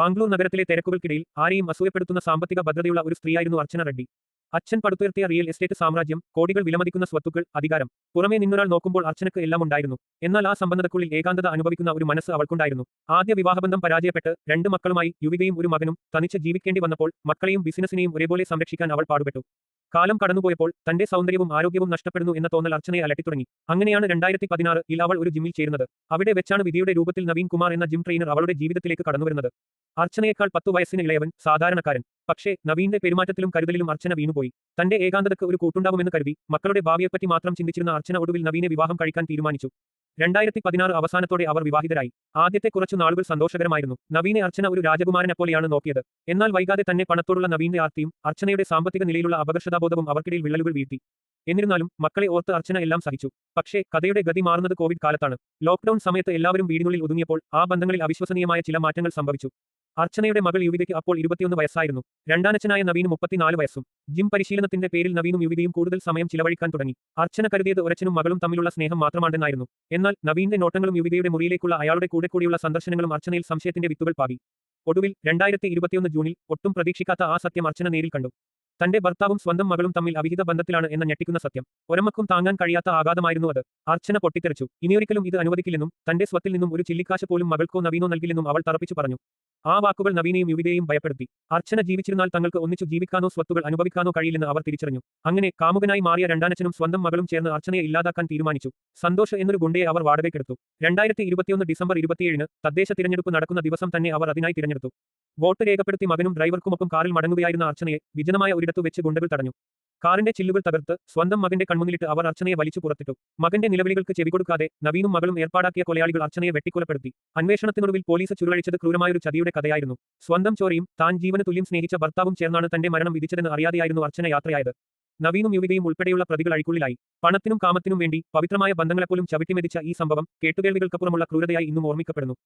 ബാംഗ്ലൂർ നഗരത്തിലെ തിരക്കുകൾക്കിടയിൽ ആരെയും അസൂയപ്പെടുത്തുന്ന സാമ്പത്തിക ഭദ്രതയുള്ള ഒരു സ്ത്രീയായിരുന്നു അർച്ചന റെഡ്ഡി. അച്ഛൻ പടുത്തുയർത്തിയ റിയൽ എസ്റ്റേറ്റ് സാമ്രാജ്യം, കോടികൾ വിലമതിക്കുന്ന സ്വത്തുക്കൾ, അധികാരം. പുറമേ നിന്നൊരാൾ നോക്കുമ്പോൾ അർച്ചനക്ക് എല്ലാം ഉണ്ടായിരുന്നു. എന്നാൽ ആ സമ്പന്നതക്കുള്ളിൽ ഏകാന്തത അനുഭവിക്കുന്ന ഒരു മനസ്സ് അവൾക്കുണ്ടായിരുന്നു. ആദ്യ വിവാഹബന്ധം പരാജയപ്പെട്ട് 2 മക്കളുമായി യുവികയും ഒരു മകനും തനിച്ച് ജീവിക്കേണ്ടി വന്നപ്പോൾ മക്കളെയും ബിസിനസിനെയും ഒരേപോലെ സംരക്ഷിക്കാൻ അവൾ പാടുപെട്ടു. കാലം കടന്നുപോയപ്പോൾ തന്റെ സൗന്ദര്യവും ആരോഗ്യവും നഷ്ടപ്പെടുന്നു എന്ന തോന്നൽ അർച്ചനയെ അലട്ടിത്തുടങ്ങി. അങ്ങനെയാണ് 2016-ൽ അവൾ ഒരു ജിമ്മിൽ ചേരുന്നത്. അവിടെ വെച്ചാണ് വിധിയുടെ രൂപത്തിൽ നവീൻ കുമാർ എന്ന ജിം ട്രെയിനർ അവളുടെ ജീവിതത്തിലേക്ക് കടന്നുവരുന്നത്. അർച്ചനയേക്കാൾ 10 വയസ്സിന് ഇളയവൻ, സാധാരണക്കാരൻ. പക്ഷേ നവീന്റെ പെരുമാറ്റത്തിലും കരുതലിലും അർച്ചന വീണുപോയി. തന്റെ ഏകാന്തതയ്ക്ക് ഒരു കൂട്ടുണ്ടാവുമെന്ന് കരുതി മക്കളുടെ ഭാവിയെപ്പറ്റി മാത്രം ചിന്തിച്ചിരുന്ന അർച്ചന ഒടുവിൽ നവീനെ വിവാഹം കഴിക്കാൻ തീരുമാനിച്ചു. 2016 അവസാനത്തോടെ അവർ വിവാഹിതരായി. ആദ്യത്തെ കുറച്ചു നാളുകൾ സന്തോഷകരമായിരുന്നു. നവീനെ അർച്ചന ഒരു രാജകുമാരനെപ്പോലെയാണ് നോക്കിയത്. എന്നാൽ വൈകാതെ തന്നെ പണത്തോടുള്ള നവീന്റെ ആർത്തിയും അർച്ചനയുടെ സാമ്പത്തിക നിലയിലുള്ള അപകർഷതാബോധവും അവർക്കിടയിൽ വിള്ളലുകൾ വീഴ്ത്തി. എന്നിരുന്നാലും മക്കളെ ഓർത്ത് അർച്ചന എല്ലാം സഹിച്ചു. പക്ഷേ കഥയുടെ ഗതി മാറുന്നത് കോവിഡ് കാലത്താണ്. ലോക്ക്ഡൌൺ സമയത്ത് എല്ലാവരും വീടിനുള്ളിൽ ഒതുങ്ങിയപ്പോൾ ആ ബന്ധങ്ങളിൽ അവിശ്വസനീയമായ ചില മാറ്റങ്ങൾ സംഭവിച്ചു. അർച്ചനയുടെ മകൾ യുവിതയ്ക്ക് അപ്പോൾ 21 വയസ്സായിരുന്നു. രണ്ടാനച്ഛനായ നവീന് 34 വയസ്സും. ജിം പരിശീലനത്തിന്റെ പേരിൽ നവീനും യുവിതയും കൂടുതൽ സമയം ചിലവഴിക്കാൻ തുടങ്ങി. അർച്ചന കരുതിയത് ഒരച്ഛനും മകളും തമ്മിലുള്ള സ്നേഹം മാത്രമാണെന്നായിരുന്നു. എന്നാൽ നവീന്റെ നോട്ടങ്ങളും യുവിതയുടെ മുറിയിലേക്കുള്ള അയാളുടെ കൂടെയുള്ള സന്ദർശനങ്ങളും അർച്ചനയിൽ സംശയത്തിന്റെ വിത്തുകൾ പാകി. ഒടുവിൽ 2021 ജൂണിൽ ഒട്ടും പ്രതീക്ഷിക്കാത്ത ആ സത്യം അർച്ചന നേരിൽ കണ്ടു. തന്റെ ഭർത്താവും സ്വന്തം മകളും തമ്മിൽ അവിഹിത ബന്ധത്തിലാണ് എന്ന ഞെട്ടിക്കുന്ന സത്യം. ഒരമ്മക്കും താങ്ങാൻ കഴിയാത്ത ആഘാതമായിരുന്നു അത്. അർച്ചന പൊട്ടിത്തെറിച്ചു. ഇനിയൊരിക്കലും ഇത് അനുവദിക്കില്ലെന്നും തന്റെ സ്വത്തിൽ നിന്നും ഒരു ചില്ലിക്കാശ് പോലും മകൾക്കോ നവീനോ നൽകില്ലെന്നും അവൾ തറപ്പിച്ചു പറഞ്ഞു. ആ വാക്കുകൾ നവീനെയും യുവിതയെയും ഭയപ്പെടുത്തി. അർച്ചന ജീവിച്ചിരുന്നാൽ തങ്ങൾക്ക് ഒന്നിച്ചു ജീവിക്കാനോ സ്വത്തുകൾ അനുഭവിക്കാനോ കഴിയില്ലെന്ന് അവർ തിരിച്ചറിഞ്ഞു. അങ്ങനെ കാമുകനായി മാറിയ രണ്ടാനച്ഛനും സ്വന്തം മകളും ചേർന്ന് അർച്ചനയെ ഇല്ലാതാക്കാൻ തീരുമാനിച്ചു. സന്തോഷ് എന്നൊരു ഗുണ്ടയെ അവർ വാടകയ്ക്കെടുത്തു. 2021 ഡിസംബർ 27-ന് തദ്ദേശ തിരഞ്ഞെടുപ്പ് നടക്കുന്ന ദിവസം തന്നെ അവർ അതിനായി തിരഞ്ഞെടുത്തു. വോട്ട് രേഖപ്പെടുത്തി മകനും ഡ്രൈവർക്കുമൊപ്പം കാറിൽ മടങ്ങുകയായിരുന്ന അർച്ചനയെ വിജനമായ ഒരിടത്തു വെച്ച് ഗുണ്ടകൾ തടഞ്ഞു. കാറിന്റെ ചില്ലുകൾ തകർത്ത് സ്വന്തം മകന്റെ കൺമുന്നിലിട്ട് അവർ അർച്ചനയെ വലിച്ചു പുറത്തിട്ടു. മകന്റെ നിലവിളികൾക്ക് ചെവികൊടുക്കാതെ നവീനും മകളും ഏർപ്പാടാക്കിയ കൊലയാളികൾ അർച്ചനയെ വെട്ടിക്കൊലപ്പെടുത്തി. അന്വേഷണത്തിനൊടുവിൽ പോലീസ് ചുരുളഴിച്ചത് ക്രൂരമായൊരു ചതിയുടെ കഥയായിരുന്നു. സ്വന്തം ചോരയും താൻ ജീവന് തുല്യം സ്നേഹിച്ച ഭർത്താവും ചേർന്നാണ് തന്റെ മരണം വിധിച്ചതെന്ന് അറിയാതെയായിരുന്നു അർച്ചന യാത്രയായത്. നവീനും യുവിതയും ഉൾപ്പെടെയുള്ള പ്രതികൾ അഴിക്കുള്ളിലായി. പണത്തിനും കാമത്തിനും വേണ്ടി പവിത്രമായ ബന്ധങ്ങളെപ്പോലും ചവിട്ടിമെതിച്ച ഈ സംഭവം കേട്ടുകേൾവികൾക്കപ്പുറമുള്ള ക്രൂരതയായി ഇന്നും ഓർമ്മിക്കപ്പെടുന്നു.